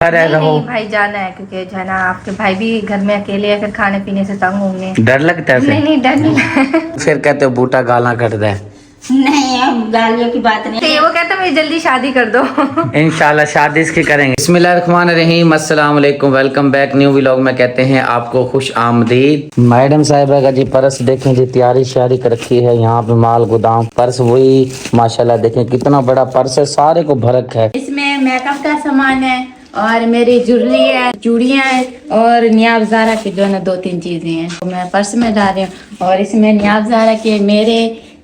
रहो। नहीं भाई जाना है, क्योंकि जो है ना आपके भाई भी घर में अकेले है, फिर खाने पीने से तंग होंगे। डर लगता है? नहीं डर नहीं। फिर कहते हो बूटा गाला करता है। नहीं अब गालियों की बात नहीं तो वो कहता है मुझे जल्दी शादी कर दो। इंशाल्लाह शादी इसकी करेंगे। बिस्मिल्लाहिर्रहमानिर्रहीम, अस्सलाम वालेकुम, वेलकम बैक न्यू व्लॉग में कहते हैं आपको खुश आमदीद। मैडम साहिबा का जी पर्स देखें जी, तैयारी शारी कर रखी है यहाँ पे, माल गोदाम पर्स वही माशाल्लाह देखें कितना बड़ा पर्स है, सारे को भरक है। इसमें मेकअप का सामान है और मेरी ज्वेलरी है, चूड़ियाँ है और नियाब ज़ारा की जो है ना 2-3 चीजें हैं तो मैं पर्स में डाल रही हूँ। और इसमें नियाब ज़ारा के मेरे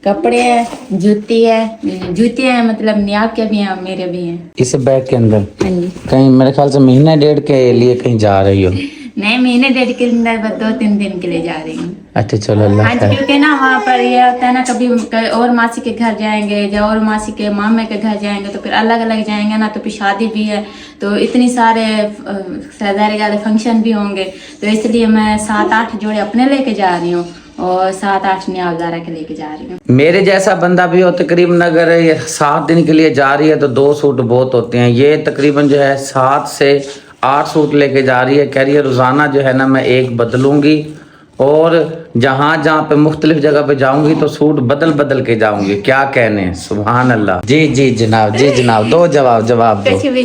कपड़े है, जूती है मतलब नियाब के भी हैं मेरे भी हैं इस बैग के अंदर। हाँ जी। कहीं मेरे ख्याल से महीने डेढ़ के लिए कहीं जा रही हो? नहीं महीने डेढ़ के अंदर बस 2-3 दिन के लिए जा रही हूँ। अच्छा चलो अल्लाह हाँ जी, खैर। क्योंकि ना वहाँ पर ये होता है ना कभी और मासी के घर जाएंगे या और मासी के मामे के घर जाएंगे तो फिर अलग अलग जाएंगे ना, तो फिर शादी भी है तो इतनी सारे सरदारी वाले फंक्शन भी होंगे, तो इसलिए मैं 7-8 जोड़े अपने लेके जा रही हूँ और 7-8 नियाब ज़ारा के लेके जा रही हूँ। मेरे जैसा बंदा भी हो तकरीबन अगर ये 7 दिन के लिए जा रही है तो 2 सूट बहुत होते हैं। ये तकरीबन जो है 7 से 8 सूट लेके जा रही है। कह रही है रोजाना जो है ना मैं एक बदलूंगी और जहाँ जहाँ पे मुख्तलिफ जगह पे जाऊंगी तो सूट बदल बदल के जाऊंगी। क्या कहने, सुभान अल्लाह। जी जी जनाब, जी जनाब, दो जवाब दो। कुछ भी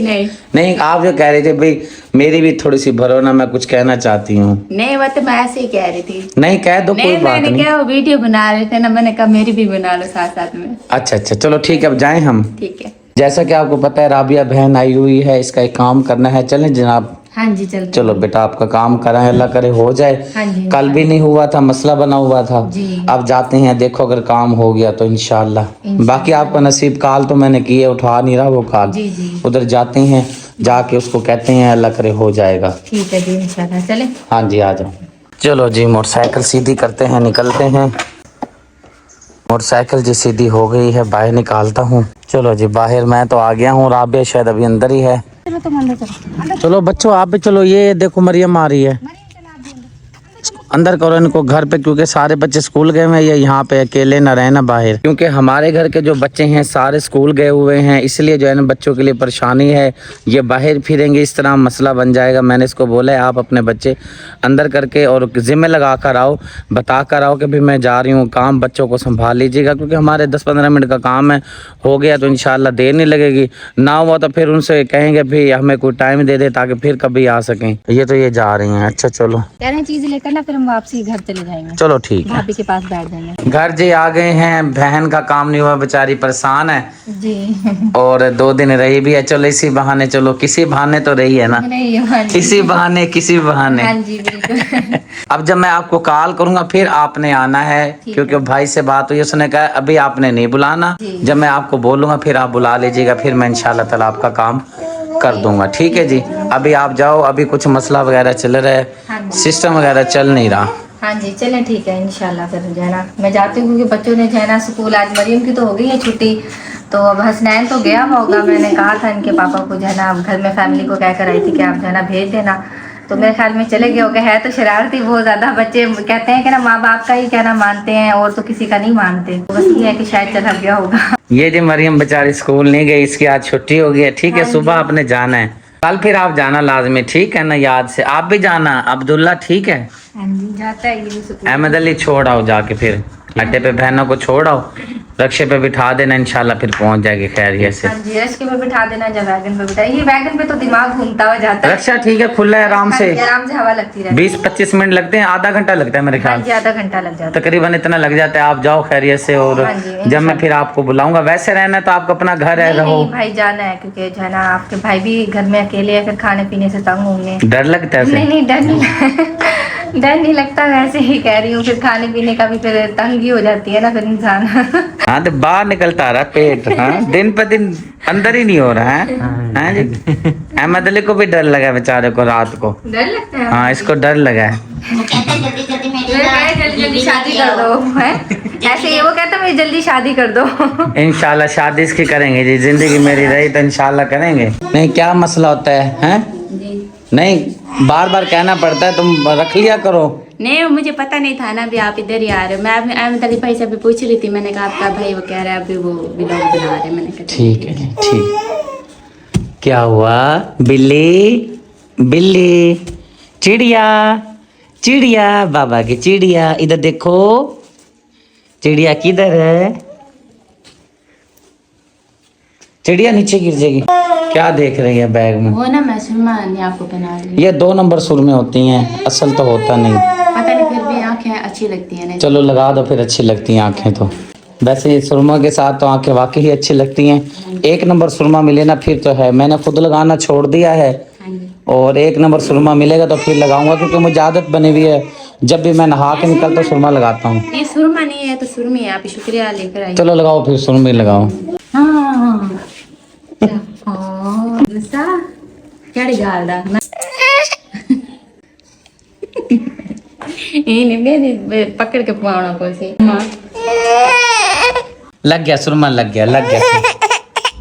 नहीं आप जो कह रहे थे भाई मेरी भी थोड़ी सी भरो ना, मैं कुछ कहना चाहती हूँ। नहीं वो तो मैं ऐसे ही कह रही थी। नहीं कह दो, कोई बात मैंने नहीं। क्या वो वीडियो बना रहे थे ना, मैंने कहा मेरी भी बना लो साथ साथ में। अच्छा चलो ठीक है, अब जाएं हम। ठीक है। जैसा कि आपको पता है राबिया बहन आई हुई है, इसका एक काम करना है। चलें जनाब? हाँ जी चलो बेटा आपका काम करा है, अल्लाह करे हो जाए। हाँ जी। कल भी नहीं हुआ था, मसला बना हुआ था। जी। अब जाते हैं, देखो अगर काम हो गया तो इंशाल्लाह। बाकी आपका नसीब, कॉल तो मैंने की है, उठा नहीं रहा वो कॉल। जी जी उधर जाते हैं, जाके उसको कहते हैं अल्लाह करे हो जाएगा। ठीक है जी इंशाल्लाह। चले। हाँ जी आ जाओ। चलो जी मोटरसाइकिल सीधी करते हैं, निकलते हैं। मोटरसाइकिल जी सीधी हो गई है, बाहर निकालता हूँ। चलो जी बाहर मैं तो आ गया हूँ, राबिया शायद अभी अंदर ही है। चलो बच्चों आप भी चलो। ये देखो मरियम आ रही है, अंदर करो इनको घर पे, क्योंकि सारे बच्चे स्कूल गए हुए हैं। ये यहाँ पे अकेले न रहे ना बाहर, क्योंकि हमारे घर के जो बच्चे हैं सारे स्कूल गए हुए हैं, इसलिए जो है ना बच्चों के लिए परेशानी है। ये बाहर फिरेंगे इस तरह मसला बन जाएगा। मैंने इसको बोला है आप अपने बच्चे अंदर करके और जिम्मे लगा कर आओ, बता कर आओ कि भाई मैं जा रही हूँ काम, बच्चों को संभाल लीजिएगा। क्योंकि हमारे 10-15 मिनट का काम है, हो गया तो इंशाल्लाह देर नहीं लगेगी। ना हुआ तो फिर उनसे कहेंगे भाई हमें कोई टाइम दे दे ताकि फिर कभी आ सकें। ये जा रही हैं। अच्छा चलो चीज लेकर ना फिर हम वापसी घर चले जाएंगे। चलो ठीक है, भाभी के पास बैठ जाएंगे। घर जी आ गए हैं। बहन का काम नहीं हुआ, बेचारी परेशान है जी। और 2 दिन रही भी है। चलो इसी बहाने, चलो किसी बहाने तो रही है ना, नहीं हाँ जी। किसी बहाने हाँ जी बिल्कुल। अब जब मैं आपको कॉल करूंगा फिर आपने आना है, क्योंकि भाई से बात हुई, उसने कहा अभी आपने नहीं बुलाना, जब मैं आपको बोलूंगा फिर आप बुला लीजिएगा, फिर मैं इंशाल्लाह ताला आपका काम कर दूंगा। ठीक है जी, अभी आप जाओ, अभी कुछ मसला वगैरह चल रहा है, सिस्टम वगैरह चल नहीं रहा। हाँ जी चलें ठीक है इंशाल्लाह। फिर जो है ना मैं जाती हूँ, क्योंकि बच्चों ने जो है ना स्कूल, आज मरियम की तो हो गई है छुट्टी, तो अब हसनैन तो गया होगा। मैंने कहा था इनके पापा को जो है ना घर में फैमिली को कह कर आई थी कि आप जो है ना भेज देना, तो मेरे ख्याल में चले गए होंगे। है तो शरारती बहुत ज़्यादा बच्चे, कहते हैं कि ना माँ बाप का ही कहना मानते हैं और तो किसी का नहीं मानते, तो बस ये है कि शायद चला गया होगा। ये जी मरियम बेचारी स्कूल नहीं गई, इसकी आज छुट्टी हो गई है। ठीक है सुबह आपने जाना है, कल फिर आप जाना लाजमी, ठीक है ना, याद से आप भी जाना। अब्दुल्ला ठीक है, जाता है ये स्कूल। अहमद अली छोड़ आओ जाके, फिर अड्डे पे बहनों को छोड़ आओ, रक्षे पे बिठा देना, इंशाल्लाह फिर पहुंच जाएगी खैरियत से। हाँ जी रक्षे पे बिठा देना, जब वैगन पे बिठा, ये वैगन पे तो दिमाग घूमता हुआ जाता है। रक्षा ठीक है, खुला है आराम से, आराम से हवा लगती रहती है। 20-25 मिनट लगते हैं, आधा घंटा लगता है मेरे ख्याल, आधा घंटा लग जाता है तकरीबन इतना लग जाता है। आप जाओ खैरियत से, और जब मैं फिर आपको बुलाऊंगा, वैसे रहना तो आपका अपना घर है, रहो। नहीं भाई जाना है, क्योंकि जो है ना आपके भाई भी घर में अकेले है, फिर खाने पीने से तंग होंगे। डर लगता है? नहीं डर नहीं डर नहीं लगता, वैसे ही कह रही हूँ। फिर खाने पीने का भी फिर तंगी हो जाती है ना फिर इंसान। हाँ तो बाहर निकलता रहा पेट, हाँ दिन पर दिन अंदर ही नहीं हो रहा है। हाँ जी, अहमद अली को भी डर लगा बेचारे को, रात को डर लगता है। हाँ इसको डर लगा है। जल्दी जल्दी शादी कर दो है, ऐसे ही वो कहता मुझे जल्दी शादी कर दो। इंशाल्लाह शादी इसकी करेंगे जी, जिंदगी मेरी रही तो इंशाल्लाह करेंगे। नहीं क्या मसला होता है, हैं? नहीं बार बार कहना पड़ता है, तुम रख लिया करो। नहीं मुझे पता नहीं था ना, अभी आप इधर ही आ रहे हो। मैं अहमद अली भाई से अभी पूछ रही थी, मैंने कहा आपका भाई वो कह रहा है अभी वो व्लॉग बना रहे हैं, मैंने कहा ठीक है जी ठीक। क्या हुआ? बिल्ली बिल्ली, चिड़िया चिड़िया, बाबा की चिड़िया, इधर देखो चिड़िया किधर है? चिड़िया नीचे गिर जाएगी। क्या देख रही है बैग में? वो ना मैं सुरमा नहीं आपको पहना रही हूँ। ये 2 नंबर सुरमे होती हैं, असल तो होता नहीं। पता नहीं फिर भी आंखें अच्छी लगती हैं ना। चलो लगा दो, फिर अच्छी लगती हैं आंखें तो। वैसे सुरमा के साथ तो आंखें वाकई ही अच्छी लगती हैं। 1 नंबर सुरमा मिले ना फिर तो है। मैंने खुद लगाना छोड़ दिया है और 1 नंबर सुरमा मिलेगा तो फिर लगाऊंगा, क्योंकि मुझे आदत बनी हुई है। जब भी मैं नहा के निकलता सुरमा लगाता हूँ। ये सुरमा नहीं है तो सुरमी है। आप शुक्रिया लेकर आइए। चलो लगाओ फिर, सुरमी लगाओ। हाँ क्या गाल दा पकड़ के पावना को से लग गया सुरमा, लग गया लग गया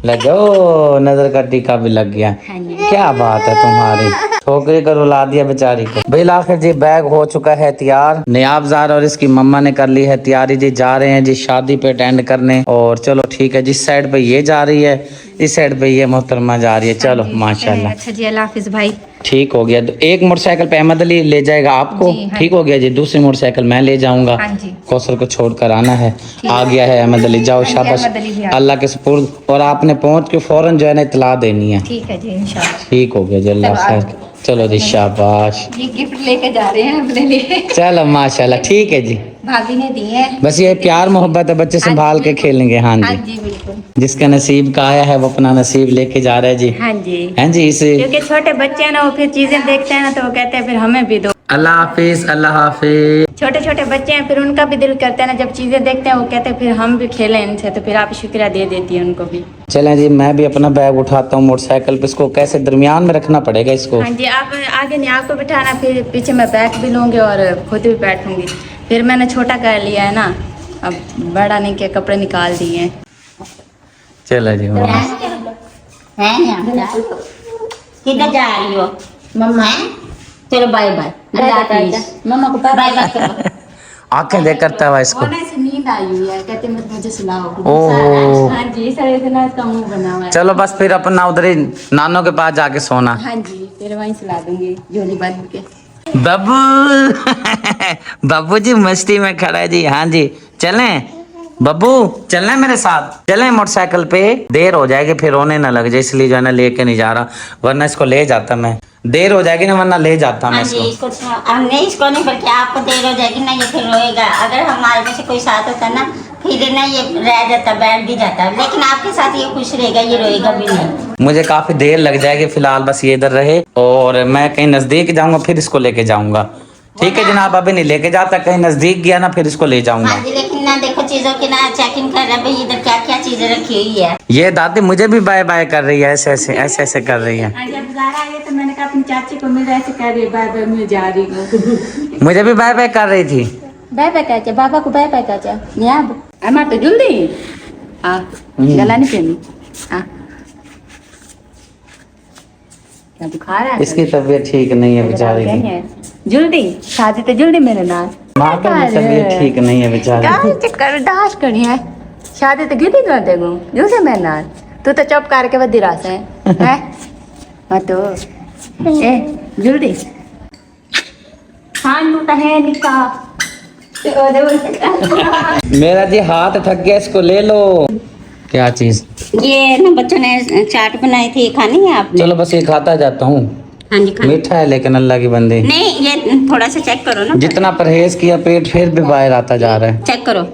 लग गया। ओ नजर का टीका भी लग गया। क्या बात है तुम्हारी, ठोकरी कर रुला दिया बेचारी को। भाई आखिर जी बैग हो चुका है तैयार। नियाबजार और इसकी मम्मा ने कर ली है तैयारी जी। जा रहे हैं जी शादी पे अटेंड करने। और चलो ठीक है, जिस साइड पे ये जा रही है इस साइड पे ये मोहतरमा जा रही है। चलो माशाल्लाह। अच्छा जी, अल्लाह हाफिज भाई। ठीक हो गया। एक मोटरसाइकिल पे अहमद अली ले जाएगा आपको। जी, हाँ। ठीक हो गया जी। दूसरी मोटरसाइकिल मैं ले जाऊंगा। हाँ जी। कौसर को छोड़ कर आना है। आ गया है अहमद अली, जाओ शाबाश, अहमद अली भी आ अल्लाह के सुपुर्द। और आपने पहुंच के फौरन जो है ना इतला देनी है। ठीक है जी इंशाल्लाह। ठीक हो गया जी, अल्लाह खैर। चलो जी शाबाश। ये गिफ्ट लेके जा रहे हैं अपने लिए। चलो माशाल्लाह, ठीक है जी। भाभी ने दी है। बस ये प्यार मोहब्बत है, बच्चे संभाल के खेलेंगे। हाँ हाँ जी, जी बिल्कुल। जिसका नसीब का आया है वो अपना नसीब लेके जा रहा है जी। हाँ जी, हैं जी। इसे क्योंकि छोटे बच्चे हैं ना, वो फिर चीजें देखते हैं ना तो वो कहते हैं फिर हमें भी दो। अल्लाह हाफिज, अल्लाह हाफिज। छोटे छोटे बच्चे हैं, फिर उनका भी दिल करता है ना, जब चीजें देखते हैं वो कहते हैं फिर हम भी खेलें इनसे, तो फिर आप शुक्रिया दे देती है उनको भी। चलें जी, मैं भी अपना बैग उठाता हूँ मोटरसाइकिल पे। इसको कैसे दरमियान में रखना पड़ेगा इसको? हाँ जी, आप आगे नहीं आपको बिठाना, फिर पीछे मैं बैग भी लूँगी और खुद भी बैठूंगी। फिर मैंने छोटा कर लिया है ना, अब बड़ा नहीं के कपड़े निकाल दिए हैं। चलो जी। किधर जा रही हो मम्मा? चलो बाय बाय, अल्लाह हाफिज। मम्मा को बाय बाय करो। आंखें देख करता है इसको। से नींद आई हुई है, कहते मुझे सुलाओ। ओह। हाँ जी, इस तरह से ना इसका मुंह बना हुआ है। चलो बस फिर अपना उधर ही नानों के पास जाके सोना। हाँ जी, फिर वहीं सुला दूंगी झोली बंद के। बब्बू बब्बू जी मस्ती में खड़ा है जी। हाँ जी, चलें बब्बू, चलना है मेरे साथ? चलें मोटरसाइकिल पे, देर हो जाएगी फिर रोने ना लग जाए, इसलिए जो है ना लेके नहीं जा रहा, वरना इसको ले जाता मैं। देर हो जाएगी ना, वरना ले जाता मैं हाँ जी, इसको। हमने इसको नहीं, बल्कि आपको देर हो जाएगी ना, ये फिर रोएगा। अगर हमारे में से कोई साथ होता ना, फिर ना ये रह जाता, बैठ भी जाता, लेकिन आपके साथ ये खुश रहेगा, ये रोएगा भी नहीं। मुझे काफी देर लग जाएगी, फिलहाल बस ये इधर रहे और मैं कहीं नजदीक जाऊंगा फिर इसको लेके जाऊंगा। ठीक है जनाब, अभी नहीं लेके जाता, कहीं नजदीक गया ना फिर इसको ले जाऊंगा। हाँ जी, लेकिन ना देखो चीजों की ना चेकिंग कर रहे हैं भाई, इधर क्या क्या चीजें रखी हुई है। ये दादी मुझे भी बाय बाय कर रही है, ऐसे ऐसे ऐसे ऐसे कर रही है। जब बाहर आई तो मैंने कहा अपनी चाची को मिल ऐसे कर रही, बाय बाय मैं जा रही हूँ। मुझे भी बाय बाय कर रही थी। बाय बाय कहते बाबा को, बाय बाय कहते नियाब अम्मा तो जल्दी आ गला नहीं पहनी। हाँ, क्या बुखार है? इसकी तबीयत ठीक नहीं है बेचारी की। जल्दी शादी तो जल्दी मेरे नाल। माँ की भी तबीयत ठीक नहीं है बेचारी। क्या चक्कर दाश करी है, शादी तो गिरी कर देगो जल्दी मेरे नाल। तू तो चुप करके बदी रास है हैं? हाँ तो ए जल्दी हाँ नूटा है निका। मेरा जी हाथ थक गया, इसको ले लो। क्या चीज? ये ना बच्चों ने चाट बनाई थी, खानी है आपने? चलो बस ये खाता जाता हूँ। हाँ जी, खानी। मीठा है लेकिन अल्लाह की बंदी। नहीं, ये थोड़ा सा चेक करो ना, जितना परहेज किया पेट फिर भी बाहर आता जा रहा है। चेक करो,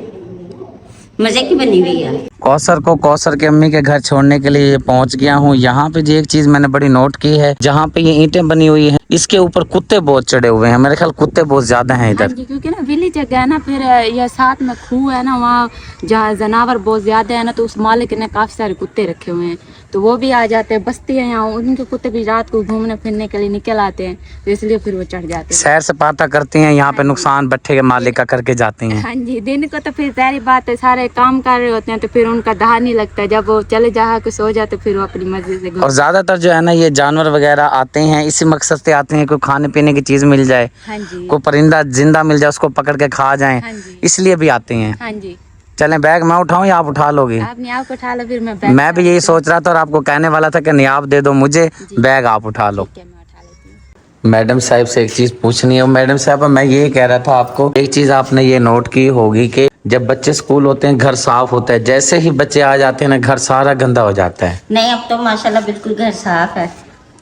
मजे की बनी हुई है। कौसर को कौसर के अम्मी के घर छोड़ने के लिए पहुंच गया हूं। यहाँ पे जी एक चीज मैंने बड़ी नोट की है, जहाँ पे ये ईंटें बनी हुई हैं इसके ऊपर कुत्ते बहुत चढ़े हुए हैं। मेरे ख्याल कुत्ते बहुत ज्यादा हैं इधर। क्योंकि ना विलेज जगह है ना, फिर यह साथ में खूह है ना, वहाँ जहाँ जनावर बहुत ज्यादा है ना, तो उस मालिक ने काफी सारे कुत्ते रखे हुए हैं, तो वो भी आ जाते हैं। बस्ती है यहाँ, उनके कुत्ते भी रात को घूमने फिरने के लिए निकल आते हैं, तो इसलिए फिर वो चढ़ जाते हैं। सैर सपाटा करती हैं यहाँ पे, नुकसान भट्ठे के मालिक का करके जाती हैं। हाँ जी, दिन को तो फिर सारी बात है, सारे काम कर रहे होते हैं, तो फिर उनका दहा नहीं लगता। जब वो चले जा के सो जाते फिर वो अपनी मर्जी से और ज्यादातर जो है ना ये जानवर वगैरह आते हैं इसी मकसद से आते हैं, कोई खाने पीने की चीज मिल जाए, हाँ जी, कोई परिंदा जिंदा मिल जाए उसको पकड़ के खा जाएं, हाँ जी, इसलिए भी आते हैं। हाँ जी। चलें बैग मैं उठाऊं या आप उठा लोगी? आपने आप उठा लो फिर मैं भी यही सोच रहा था और आपको कहने वाला था कि नहीं आप दे दो मुझे, बैग आप उठा लो। मैं उठा लेती हूँ। मैडम साहब से एक चीज पूछनी है। मैडम साहब मैं ये कह रहा था आपको, एक चीज आपने ये नोट की होगी कि जब बच्चे स्कूल होते हैं घर साफ होता है, जैसे ही बच्चे आ जाते हैं ना घर सारा गंदा हो जाता है। नहीं, अब तो माशाल्लाह बिल्कुल घर साफ है।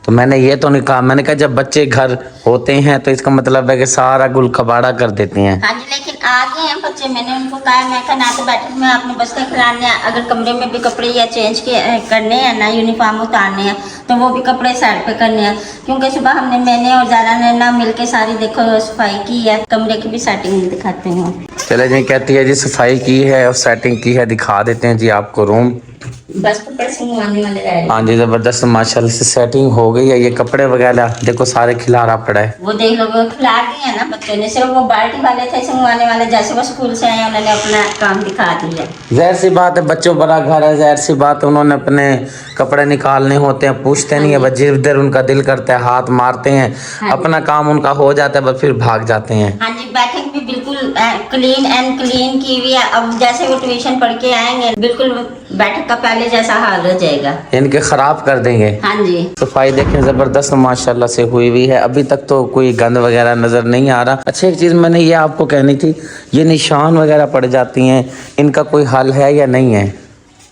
तो मैंने ये तो नहीं कहा, मैंने कहा जब बच्चे घर होते हैं तो इसका मतलब है कि सारा गुल कबाड़ा कर देते हैं। हाँ जी, लेकिन आ गए हैं बच्चे, मैंने उनको कहा, मैं कहा ना तो बैठक में आपने बस का खिलाने हैं, अगर कमरे में भी कपड़े या चेंज करने हैं ना, यूनिफॉर्म उतारने हैं तो वो भी कपड़े साइड पे करने हैं, क्योंकि सुबह मैंने और ज़ारा ने ना मिलके सारी देखो सफाई की है। कमरे की भी सेटिंग दिखाते हैं। चले जी, कहती है जी सफाई की है और सेटिंग की है, दिखा देते हैं जी आपको रूम। बस कपड़े सिंगवाने वाले रह गए। हाँ जी जबरदस्त माशाल्लाह से सेटिंग हो गई है। ये कपड़े वगैरह देखो सारे खिलारा पड़ा है। वो देख लो, वो खिला दिए हैं ना बच्चों ने, सिर्फ वो बाल्टी वाले थे सिंगवाने वाले, जैसे वो स्कूल से आए उन्होंने अपना काम दिखा दिया। जाहिर सी बात है बच्चों बड़ा घर है, जाहिर सी बात है उन्होंने अपने कपड़े निकालने होते हैं, पूछते नहीं है बस जिधर उनका दिल करता है हाथ मारते हैं, अपना काम उनका हो जाता है बस फिर भाग जाते हैं। हाँ जी, बैठक भी बिल्कुल क्लीन एंड क्लीन की हुई है। अब जैसे वो ट्यूशन पढ़ के आएंगे बिल्कुल बैठक का पहले जैसा हाल हो जाएगा, इनके खराब कर देंगे। हाँ जी, सफाई देखें जबरदस्त माशाल्लाह से हुई हुई है, अभी तक तो कोई गंद वगैरह नजर नहीं आ रहा। अच्छा एक चीज मैंने ये आपको कहनी थी, ये निशान वगैरह पड़ जाती हैं, इनका कोई हल है या नहीं है?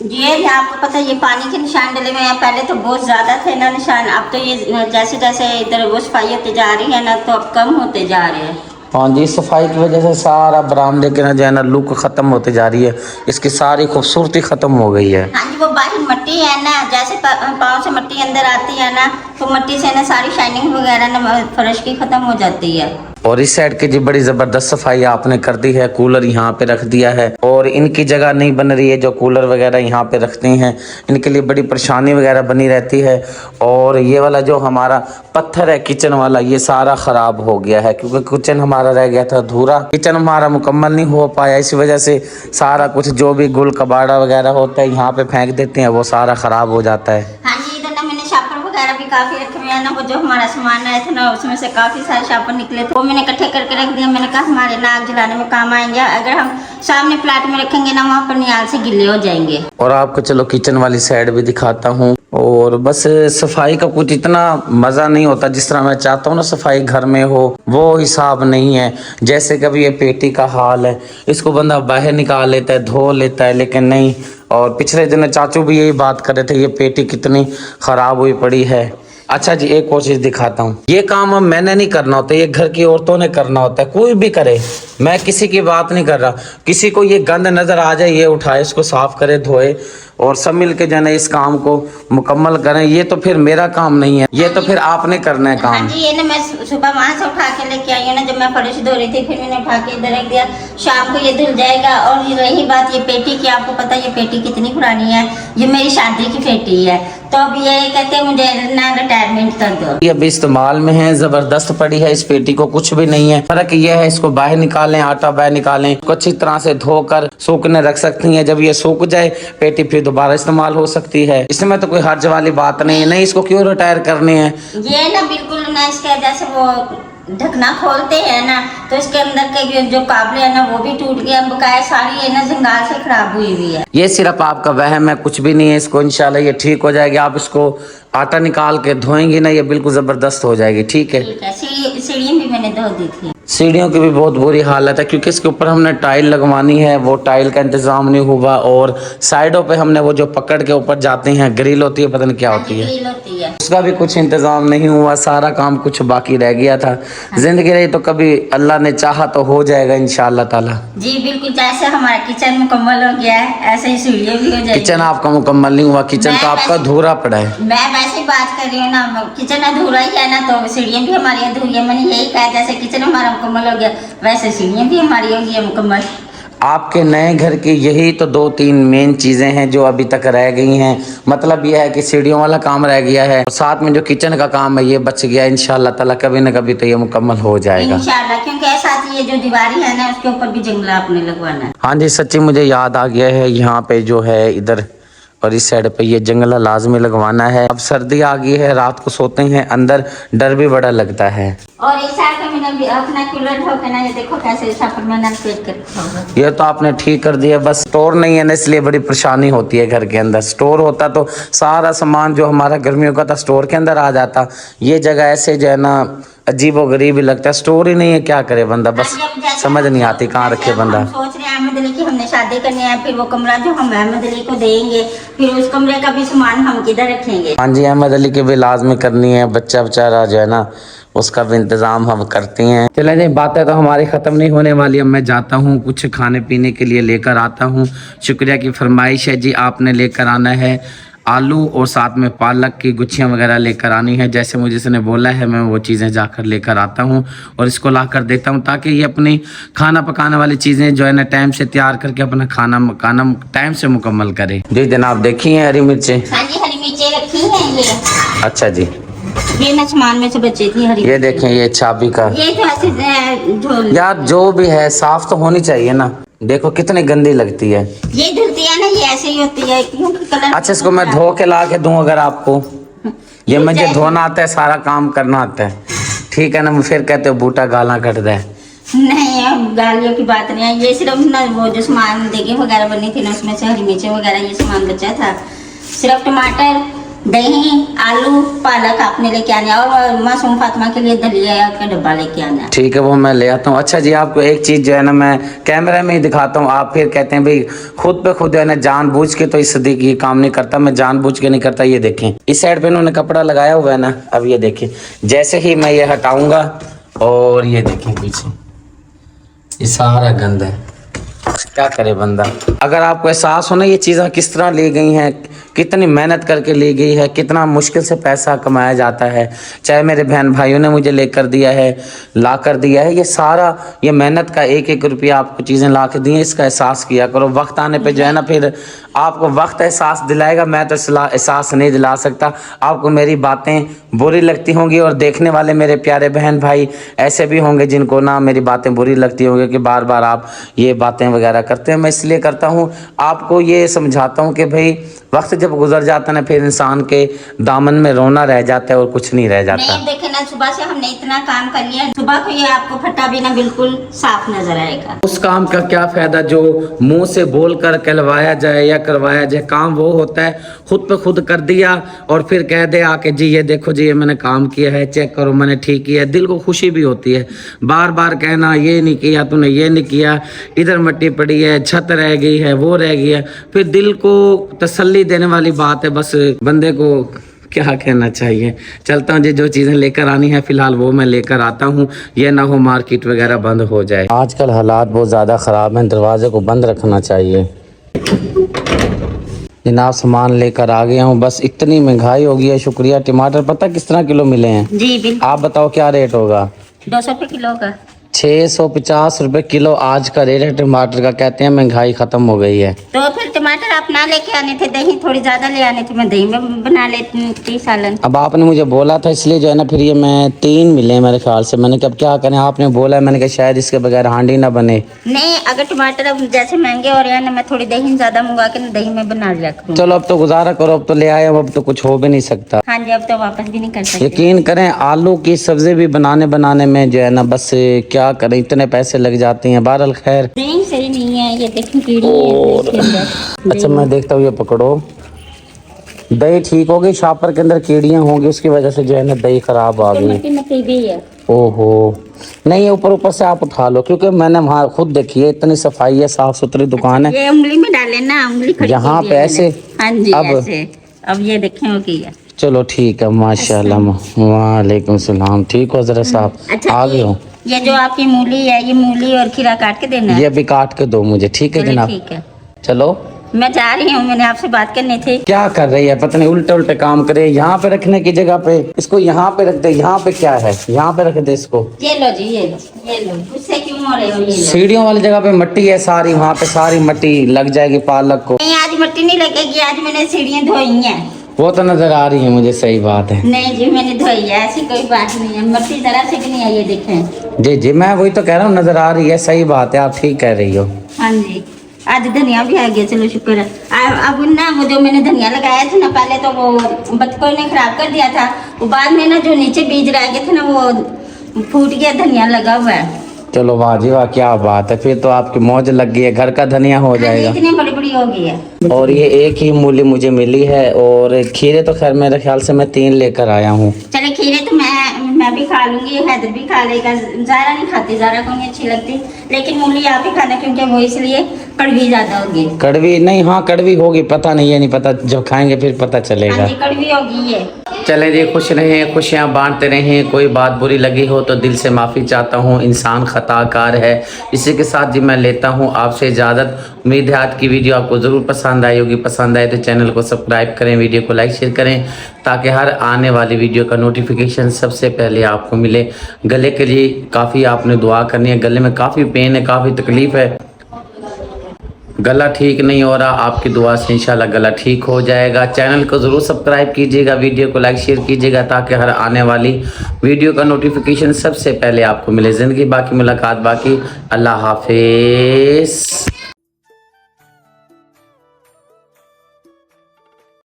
ये आपको पता है ये पानी के निशान डले हुए हैं, पहले तो बहुत ज्यादा थे ना निशान, अब तो ये जैसे जैसे इधर वो सफाई होती जा रही है ना तो अब कम होते जा रहे हैं। हाँ जी, सफाई की वजह से सारा बरामदे के ना जो है ना लुक खत्म होते जा रही है, इसकी सारी खूबसूरती खत्म हो गई है। हाँ जी, वो बाहर मट्टी है ना, जैसे पाँव से मट्टी अंदर आती है ना तो मट्टी से ना सारी शाइनिंग वगैरह ना फर्श की खत्म हो जाती है। और इस साइड की जी बड़ी जबरदस्त सफाई आपने कर दी है, कूलर यहाँ पे रख दिया है और इनकी जगह नहीं बन रही है जो कूलर वगैरह यहाँ पे रखते हैं, इनके लिए बड़ी परेशानी वगैरह बनी रहती है। और ये वाला जो हमारा पत्थर है किचन वाला, ये सारा ख़राब हो गया है क्योंकि किचन हमारा रह गया था अधूरा, किचन हमारा मुकम्मल नहीं हो पाया, इसी वजह से सारा कुछ जो भी गुल कबाड़ा वगैरह होता है यहाँ पे फेंक देते हैं, वो सारा ख़राब हो जाता है। हाँ जी, इधर ना मैंने शापर वगैरह भी काफी रखे हुए हैं ना, वो जो हमारा सामान आया था ना उसमें से काफी सारे शापर निकले थे, वो मैंने इकट्ठे करके रख दिया। मैंने कहा हमारे नाक जलाने में काम आएंगे, अगर हम सामने प्लाट में रखेंगे ना वहाँ पर नियाल से गिले हो जाएंगे। और आपको चलो किचन वाली साइड भी दिखाता हूँ। और बस सफाई का कुछ इतना मज़ा नहीं होता जिस तरह मैं चाहता हूँ ना सफाई घर में हो, वो हिसाब नहीं है। जैसे कभी ये पेटी का हाल है, इसको बंदा बाहर निकाल लेता है, धो लेता है, लेकिन नहीं। और पिछले दिन चाचू भी यही बात कर रहे थे, ये पेटी कितनी ख़राब हुई पड़ी है। अच्छा जी, एक और चीज़ दिखाता हूँ, ये काम अब मैंने नहीं करना होता, ये घर की औरतों ने करना होता है, कोई भी करे, मैं किसी की बात नहीं कर रहा। किसी को ये गंद नज़र आ जाए, ये उठाए, इसको साफ़ करे, धोए और सब मिल के जाने इस काम को मुकम्मल करें। ये तो फिर मेरा काम नहीं है, ये तो फिर आपने करना है काम। हाँ जी, ये ना मैं सुबह वहाँ से उठा के लेके आई हूँ ना, जब मैं फर्श धो रही थी फिर मैंने उठा के इधर रख दिया, शाम को ये धुल जाएगा। और ये रही बात ये पेटी की, आपको पता है ये पेटी कितनी पुरानी है, ये मेरी शादी की पेटी है, तो अब ये कहते हैं मुझे ना रिटायरमेंट कर दो। ये अभी इस्तेमाल में है, जबरदस्त पड़ी है, इस पेटी को कुछ भी नहीं है। फर्क ये है इसको बाहर निकालें, आटा बाहर निकालें, इसको अच्छी तरह से धोकर सूखने रख सकती हैं। जब ये सूख जाए पेटी फिर दोबारा इस्तेमाल हो सकती है, इसमें तो कोई हर्ज वाली बात नहीं। नहीं इसको क्यों रिटायर करनी है, ये ना बिल्कुल ना, इसके जैसे वो ढकना खोलते हैं ना तो इसके अंदर के जो काबले है ना वो भी टूट गया, बकाया सारी है ना जंगाल से खराब हुई हुई है। ये सिर्फ आपका वहम है, कुछ भी नहीं है। इसको इंशाल्लाह ये ठीक हो जाएगी, आप इसको आटा निकाल के धोएंगी ना, ये बिल्कुल जबरदस्त हो जाएगी। ठीक है, सीढ़ी भी मैंने धो दी थी। सीढ़ियों की भी बहुत बुरी हालत है क्योंकि इसके ऊपर हमने टाइल लगवानी है, वो टाइल का इंतजाम नहीं हुआ। और साइडों पे हमने वो जो पकड़ के ऊपर जाते हैं ग्रिल होती है, पता नहीं क्या होती है, उसका भी कुछ इंतजाम नहीं हुआ, सारा काम कुछ बाकी रह गया था। जिंदगी रही तो कभी अल्लाह ने चाहा तो हो जाएगा इंशाअल्लाह ताला। जी बिल्कुल, जैसे हमारा किचन मुकम्मल हो गया है ऐसे ही सीढ़ियाँ भी हो जाएगी। किचन आपका मुकम्मल नहीं हुआ, किचन तो आपका अधूरा पड़ा है। मैं वैसे ही बात कर रही हूँ ना, किचन अधूरा ही है ना तो सीढ़ियाँ भी हमारी अधूरी है। मैंने यही कहा जैसे किचन हमारा मुकम्मल हो गया वैसे सीढ़ियाँ भी हमारी होगी मुकम्मल। आपके नए घर की यही तो 2-3 मेन चीज़ें हैं जो अभी तक रह गई हैं। मतलब यह है कि सीढ़ियों वाला काम रह गया है और साथ में जो किचन का काम है ये बच गया। इंशाल्लाह ताला कभी न कभी तो ये मुकम्मल हो जाएगा इंशाल्लाह, क्योंकि ऐसा ये जो दीवारी है ना उसके ऊपर भी जंगला आपने लगवाना है। हाँ जी, सच्ची मुझे याद आ गया है, यहाँ पे जो है इधर और इस साइड पे ये जंगला लाजमी लगवाना है। अब सर्दी आ गई है, रात को सोते हैं अंदर, डर भी बड़ा लगता है। और इस साल का मैंने भी अपना कूलर ठोके ना, ये देखो कैसे इस पर मैंने पेट कर ये तो आपने ठीक कर दिया, बस स्टोर नहीं है ना, इसलिए बड़ी परेशानी होती है घर के अंदर। स्टोर होता तो सारा सामान जो हमारा गर्मियों का था स्टोर के अंदर आ जाता। ये जगह ऐसे जो है ना अजीबो गरीब ही लगता है, स्टोर ही नहीं है, क्या करे बंदा, बस समझ नहीं आती कहाँ रखे बंदा। सोच रहे हैं अहमद अली की हमने शादी करनी है, फिर वो कमरा जो हम अहमद अली को देंगे, फिर उस कमरे का भी सामान हम किधर रखेंगे। हाँ जी, अहमद अली की भी लाजमी करनी है, बच्चा बेचारा जो है ना उसका भी इंतजाम हम करते हैं। चले जी, बातें तो हमारी ख़त्म नहीं होने वाली। अब मैं जाता हूँ, कुछ खाने पीने के लिए लेकर आता हूँ। शुक्रिया की फरमाइश है जी, आपने लेकर आना है आलू और साथ में पालक की गुच्छियाँ वगैरह लेकर आनी है। जैसे मुझे इसने बोला है मैं वो चीज़ें जाकर लेकर आता हूँ और इसको ला कर देता हूँ, ताकि ये अपनी खाना पकाने वाली चीज़ें जो है ना टाइम से तैयार करके अपना खाना टाइम से मुकम्मल करे। जी जनाब, देखी हैं हरी मिर्चें? हाँ जी, हरी मिर्चें रखी हैं ये। अच्छा जी, ये ना सामान में से बची थी हरी। ये देखें, ये चाबी का, ये तो ऐसे झोल यार जो भी है साफ तो होनी चाहिए ना। देखो कितनी गंदी लगती है। ये धुलती है ना, ये ऐसे ही होती है क्योंकि कलर। अच्छा, इसको मैं धो के ला के दूं अगर आपको? ये मुझे धोना आता है, सारा काम करना आता है, ठीक है ना? फिर कहते हो बूटा गाला कट दे। नहीं, अब गालियों की बात नहीं है, ये सिर्फ ना वो जो सामान देगी वगैरह बनी थी ना, उसमें से हरी मिर्चें वगैरह ये सामान बचा था। सिर्फ टमाटर, दही, आलू, पालक आपने लेके आना और मासूम फातिमा के लिए दलिया का डब्बा लेके आना। ठीक है, वो मैं ले आता हूँ। अच्छा जी, आपको एक चीज़ जो है ना मैं कैमरे में ही दिखाता हूँ, आप फिर कहते हैं भाई खुद पे खुद है ना जानबूझ के, तो इस सदीक ये काम नहीं करता, मैं जानबूझ के नहीं करता। ये देखें, इस साइड पे इन्होंने कपड़ा लगाया हुआ है ना, अब ये देखें, जैसे ही मैं ये हटाऊंगा और ये देखें पीछे ये सारा गंद है, क्या करे बंदा। अगर आपको एहसास हो ना ये चीज़ें किस तरह ली गई हैं, कितनी मेहनत करके ली गई है, कितना मुश्किल से पैसा कमाया जाता है, चाहे मेरे बहन भाइयों ने मुझे लेकर दिया है, ला कर दिया है, ये सारा ये मेहनत का एक एक रुपया आपको चीज़ें ला के दी हैं, इसका एहसास किया करो। वक्त आने पे जो है ना फिर आपको वक्त एहसास दिलाएगा, मैं तो एहसास नहीं दिला सकता। आपको मेरी बातें बुरी लगती होंगी और देखने वाले मेरे प्यारे बहन भाई ऐसे भी होंगे जिनको ना मेरी बातें बुरी लगती होंगी कि बार बार आप ये बातें वगैरह करते हैं। मैं इसलिए करता हूँ, आपको ये समझाता हूँ कि भाई वक्त जब गुजर जाता है ना फिर इंसान के दामन में रोना रह जाता है और कुछ नहीं रह जाता। नहीं देखे ना, सुबह से हमने इतना काम कर लिया, सुबह को ये आपको फटा भी ना बिल्कुल साफ नजर आएगा। उस काम का क्या फायदा जो मुंह से बोल कर कहलवाया जाए या करवाया जाए। काम वो होता है खुद पे खुद कर दिया और फिर कह दे आके जी ये देखो जी ये मैंने काम किया है, चेक करो मैंने ठीक किया है, दिल को खुशी भी होती है। बार बार कहना ये नहीं किया तूने, ये नहीं किया, इधर मिट्टी पड़ी है, छत रह गई है, वो रह गई है, फिर दिल को तसल्ली देने वाली बात है। बस बंदे को क्या कहना चाहिए। चलता हूँ जी, जो चीज़ें लेकर आनी है फिलहाल वो मैं लेकर आता हूँ, ये ना हो मार्केट वगैरह बंद हो जाए। आजकल हालात बहुत ज़्यादा ख़राब हैं, दरवाजे को बंद रखना चाहिए। जनाब सामान लेकर आ गया हूँ, बस इतनी महंगाई हो गई है। शुक्रिया। टमाटर पता किस तरह किलो मिले हैं? जी बिल्कुल। आप बताओ क्या रेट होगा? 200 रुपये किलो का। 650 रुपए किलो आज का रेट है टमाटर का। कहते हैं महंगाई खत्म हो गई है। तो फिर टमाटर आप ना लेके आने थे, दही थोड़ी ज्यादा ले आने थे, मैं दही में बना लेती थी सालन। अब आपने मुझे बोला था इसलिए जो है ना फिर ये मैं 3 मिले मेरे ख्याल से। मैंने कहा अब क्या करें, आपने बोला है, मैंने कहा शायद इसके बगैर हांडी ना बने। नहीं, अगर टमाटर अब जैसे महंगे हो रहे हैं ना, मैं थोड़ी दही ज्यादा मंगवा के ना दही में बना लिया करूँ। चलो अब तो गुजारा करो, अब तो ले आए, अब तो कुछ हो भी नहीं सकता। हाँ जी, अब तो वापस भी नहीं कर सकते। यकीन करें आलू की सब्जी भी बनाने में जो है ना बस क्या करें, इतने पैसे लग जाते हैं। बहरहाल खैर दही सही नहीं है, ये देखिए कीड़ी है इसके अंदर। अच्छा मैं देखता हूँ, ये पकड़ो, दही ठीक हो गई, शापर के अंदर कीड़ियाँ होंगी उसकी वजह से जो है ना दही खराब आ गई। मिट्टी भी है। ओहो नहीं, ऊपर से आप उठा लो, क्योंकि मैंने वहाँ खुद देखी है, इतनी सफाई है, साफ सुथरी दुकान है। ये उंगली में डाले ना, उंगली खड़ी यहाँ की पे है ऐसे। मैंने। हाँ जी अब ऐसे। अब ये देखें हो गई है। चलो ठीक है, माशाल्लाह। वालेकुम सलाम। ठीक हो जरा साहब? अच्छा, आ गए हो? ये जो आपकी मूली है, ये मूली और खीरा काट के देना है। ये भी काट के दो मुझे, ठीक है चलिए, जनाब? ठीक है। चलो मैं जा रही हूँ, मैंने आपसे बात करनी थी। क्या कर रही है पता नहीं, उल्टे उल्टे काम करे। यहाँ पे रखने की जगह पे इसको यहाँ पे रख दे। यहाँ पे क्या है, यहाँ पे रख दे इसको। ये लो जी, ये लो, ये लो। गुस्से क्यों हो रहे हो? ये लो। सीढ़ियों वाली जगह पे मिट्टी है सारी, वहाँ पे सारी मिट्टी लग जाएगी पालक को। नहीं, आज मिट्टी नहीं लगेगी, आज मैंने सीढ़ियाँ धोई हैं। वो तो नजर आ रही है मुझे, सही बात है। नहीं जी, मैंने धोई है, ऐसी कोई बात नहीं है। मिट्टी जरा से भी नहीं है, ये देखें। जी जी, मैं वही तो कह रहा हूँ, नजर आ रही है, सही बात है, आप ठीक कह रही हो। हाँ जी, आज धनिया भी आ गया, चलो शुक्र है। अब ना वो जो मैंने धनिया लगाया था ना पहले, तो वो बतखों ने खराब कर दिया था, वो बाद में ना जो नीचे बीज रह गए थे ना वो फूट गया, धनिया लगा हुआ है। चलो वाह जी वाह, क्या बात है, फिर तो आपकी मौज लग गई है, घर का धनिया हो जाएगा। इतनी बड़ी बड़ी हो गई है। और ये एक ही मूली मुझे मिली है, और खीरे तो खैर मेरे ख्याल से मैं 3 लेकर आया हूँ। चले खीरे तो मैं भी खा लूंगी, हैदर भी खा लेगा, ज़ारा नहीं खाती, ज़ारा को नहीं अच्छी लगती, लेकिन मूली आप ही खाना क्योंकि वो इसलिए कड़वी ज़्यादा होगी। कड़वी नहीं, हाँ कड़वी होगी, पता नहीं है, नहीं पता, जब खाएंगे फिर पता चलेगा। हाँ जी, कड़वी होगी ये। चले जी, खुश रहें, खुशियाँ बांटते रहें। कोई बात बुरी लगी हो तो दिल से माफ़ी चाहता हूँ, इंसान खताकार है। इसी के साथ जी मैं लेता हूँ आपसे इजाज़त। उम्मीद है आज की वीडियो आपको ज़रूर पसंद आई होगी। पसंद आए तो चैनल को सब्सक्राइब करें, वीडियो को लाइक शेयर करें, ताकि हर आने वाली वीडियो का नोटिफिकेशन सबसे पहले आपको मिले। गले के लिए काफ़ी आपने दुआ करनी है, गले में काफ़ी पेन है, काफ़ी तकलीफ़ है, गला ठीक नहीं हो रहा, आपकी दुआ से इंशाल्लाह गला ठीक हो जाएगा। चैनल को ज़रूर सब्सक्राइब कीजिएगा, वीडियो को लाइक शेयर कीजिएगा, ताकि हर आने वाली वीडियो का नोटिफिकेशन सबसे पहले आपको मिले। ज़िंदगी बाकी, मुलाकात बाकी। अल्लाह हाफिज़।